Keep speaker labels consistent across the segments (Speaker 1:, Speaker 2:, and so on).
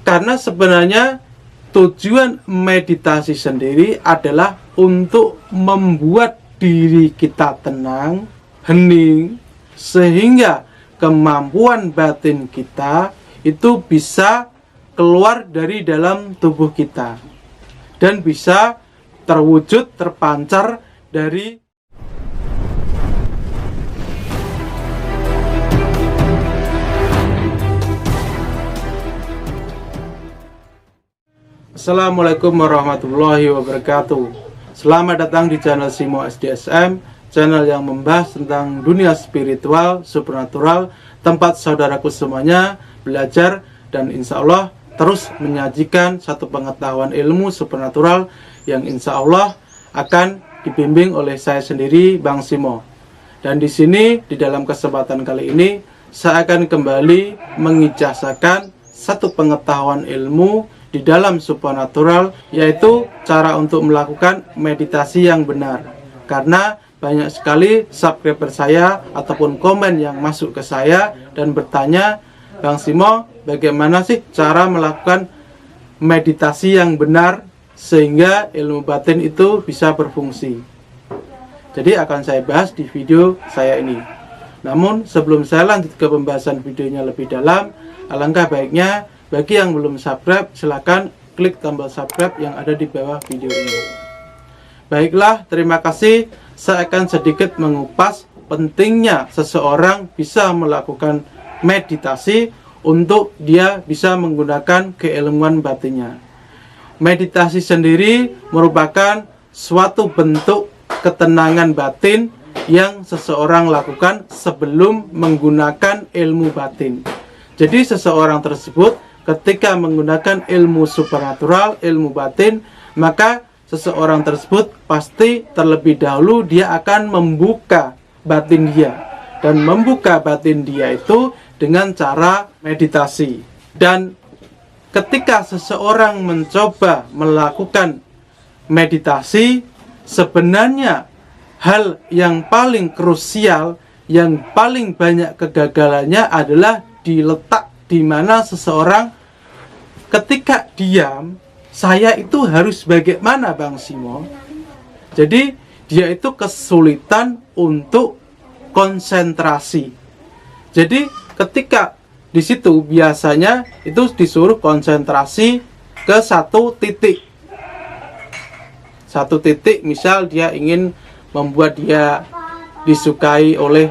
Speaker 1: Karena sebenarnya tujuan meditasi sendiri adalah untuk membuat diri kita tenang, hening, sehingga kemampuan batin kita itu bisa keluar dari dalam tubuh kita dan bisa terwujud, terpancar dari Assalamualaikum warahmatullahi wabarakatuh. Selamat datang di channel Simo SDSM, channel yang membahas tentang dunia spiritual, supernatural, tempat saudaraku semuanya belajar dan insya Allah terus menyajikan satu pengetahuan ilmu supernatural yang insya Allah akan dibimbing oleh saya sendiri, Bang Simo. Dan di sini, di dalam kesempatan kali ini, saya akan kembali mengijazahkan satu pengetahuan ilmu di dalam supernatural, yaitu cara untuk melakukan meditasi yang benar. Karena banyak sekali subscriber saya ataupun komen yang masuk ke saya dan bertanya, Bang Simo, bagaimana sih cara melakukan meditasi yang benar sehingga ilmu batin itu bisa berfungsi? Jadi akan saya bahas di video saya ini. Namun sebelum saya lanjut ke pembahasan videonya lebih dalam, alangkah baiknya bagi yang belum subscribe, silakan klik tombol subscribe yang ada di bawah video ini. Baiklah, terima kasih. Saya akan sedikit mengupas pentingnya seseorang bisa melakukan meditasi untuk dia bisa menggunakan keilmuan batinnya. Meditasi sendiri merupakan suatu bentuk ketenangan batin yang seseorang lakukan sebelum menggunakan ilmu batin. Jadi seseorang tersebut ketika menggunakan ilmu supernatural, ilmu batin, maka seseorang tersebut pasti terlebih dahulu dia akan membuka batin dia. Dan membuka batin dia itu dengan cara meditasi. Dan ketika seseorang mencoba melakukan meditasi, sebenarnya hal yang paling krusial, yang paling banyak kegagalannya adalah diletak di mana seseorang ketika diam, saya itu harus bagaimana, Bang Simo? Jadi dia itu kesulitan untuk konsentrasi. Jadi ketika di situ biasanya itu disuruh konsentrasi ke satu titik. Satu titik, misal dia ingin membuat dia disukai oleh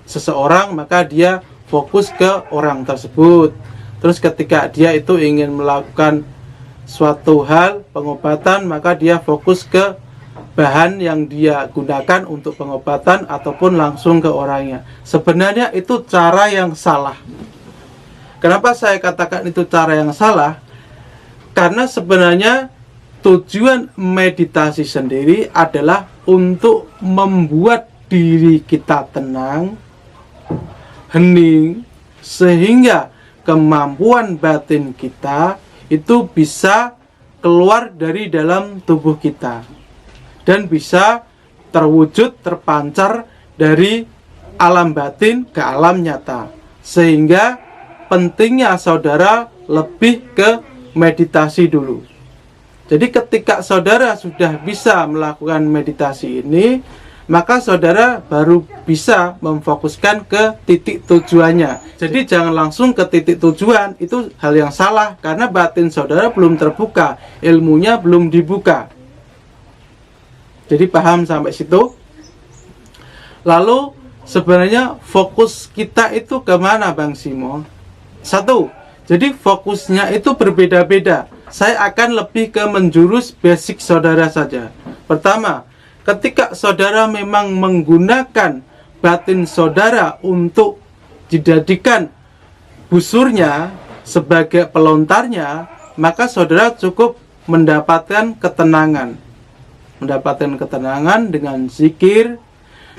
Speaker 1: seseorang, maka dia fokus ke orang tersebut. Terus ketika dia itu ingin melakukan suatu hal pengobatan, maka dia fokus ke bahan yang dia gunakan untuk pengobatan ataupun langsung ke orangnya. Sebenarnya itu cara yang salah. Kenapa saya katakan itu cara yang salah? Karena sebenarnya tujuan meditasi sendiri adalah untuk membuat diri kita tenang, hening, sehingga kemampuan batin kita itu bisa keluar dari dalam tubuh kita dan bisa terwujud, terpancar dari alam batin ke alam nyata. Sehingga pentingnya saudara lebih ke meditasi dulu. Jadi ketika saudara sudah bisa melakukan meditasi ini, maka saudara baru bisa memfokuskan ke titik tujuannya. Jadi jangan langsung ke titik tujuan, itu hal yang salah karena batin saudara belum terbuka, ilmunya belum dibuka. Jadi paham sampai situ? Lalu sebenarnya fokus kita itu kemana, Bang Simo? Satu, jadi fokusnya itu berbeda-beda. Saya akan lebih ke menjurus basic saudara saja. Pertama, ketika saudara memang menggunakan batin saudara untuk dijadikan busurnya sebagai pelontarnya, maka saudara cukup mendapatkan ketenangan. Mendapatkan ketenangan dengan zikir,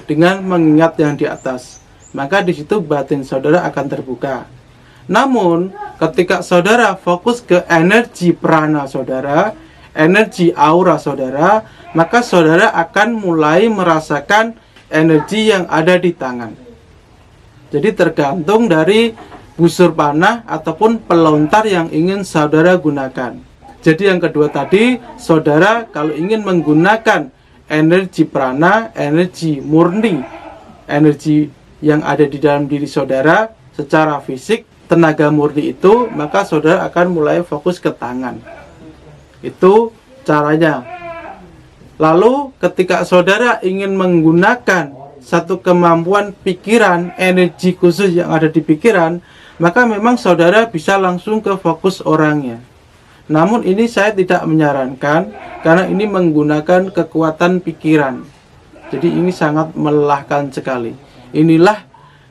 Speaker 1: dengan mengingat yang di atas. Maka di situ batin saudara akan terbuka. Namun, ketika saudara fokus ke energi prana saudara, energi aura saudara, maka saudara akan mulai merasakan energi yang ada di tangan. Jadi tergantung dari busur panah ataupun pelontar yang ingin saudara gunakan. Jadi yang kedua tadi, saudara kalau ingin menggunakan energi prana, energi murni, energi yang ada di dalam diri saudara secara fisik, tenaga murni itu, maka saudara akan mulai fokus ke tangan. Itu caranya. Lalu ketika saudara ingin menggunakan satu kemampuan pikiran, energi khusus yang ada di pikiran, maka memang saudara bisa langsung ke fokus orangnya. Namun ini saya tidak menyarankan, karena ini menggunakan kekuatan pikiran. Jadi ini sangat melelahkan sekali. Inilah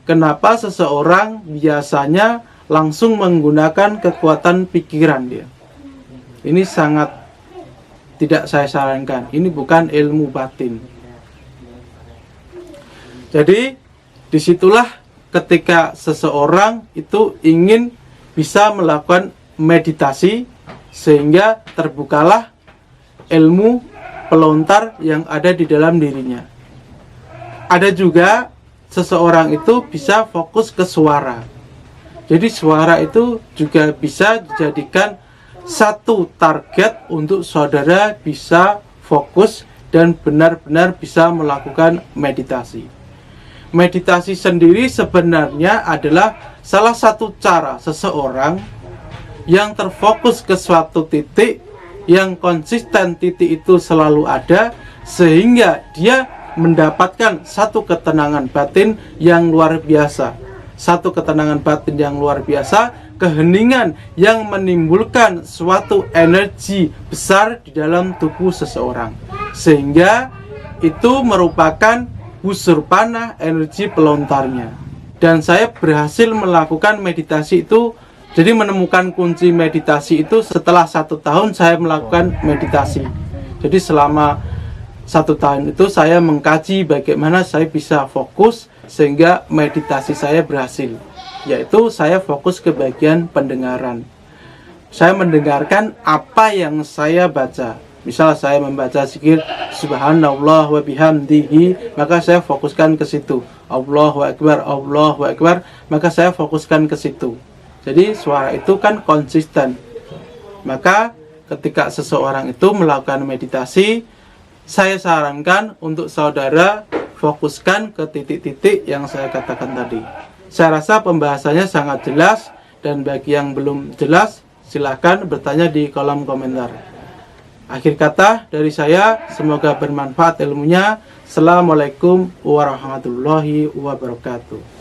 Speaker 1: kenapa seseorang biasanya langsung menggunakan kekuatan pikiran dia. Ini sangat tidak saya sarankan. Ini bukan ilmu batin. Jadi disitulah ketika seseorang itu ingin bisa melakukan meditasi, sehingga terbukalah ilmu pelontar yang ada di dalam dirinya. Ada juga seseorang itu bisa fokus ke suara. Jadi suara itu juga bisa dijadikan satu target untuk saudara bisa fokus dan benar-benar bisa melakukan meditasi. Meditasi sendiri sebenarnya adalah salah satu cara seseorang yang terfokus ke suatu titik, yang konsisten titik itu selalu ada, sehingga dia mendapatkan satu ketenangan batin yang luar biasa. Satu ketenangan batin yang luar biasa, keheningan yang menimbulkan suatu energi besar di dalam tubuh seseorang. Sehingga itu merupakan busur panah energi pelontarnya. Dan saya berhasil melakukan meditasi itu. Jadi menemukan kunci meditasi itu setelah 1 tahun saya melakukan meditasi. Jadi selama 1 tahun itu saya mengkaji bagaimana saya bisa fokus sehingga meditasi saya berhasil. Yaitu saya fokus ke bagian pendengaran. Saya mendengarkan apa yang saya baca. Misal saya membaca zikir subhanallah wa bihamdihi, maka saya fokuskan ke situ. Allahu akbar, maka saya fokuskan ke situ. Jadi suara itu kan konsisten. Maka ketika seseorang itu melakukan meditasi, saya sarankan untuk saudara fokuskan ke titik-titik yang saya katakan tadi. Saya rasa pembahasannya sangat jelas, dan bagi yang belum jelas silakan bertanya di kolom komentar. Akhir kata dari saya, semoga bermanfaat ilmunya. Assalamualaikum warahmatullahi wabarakatuh.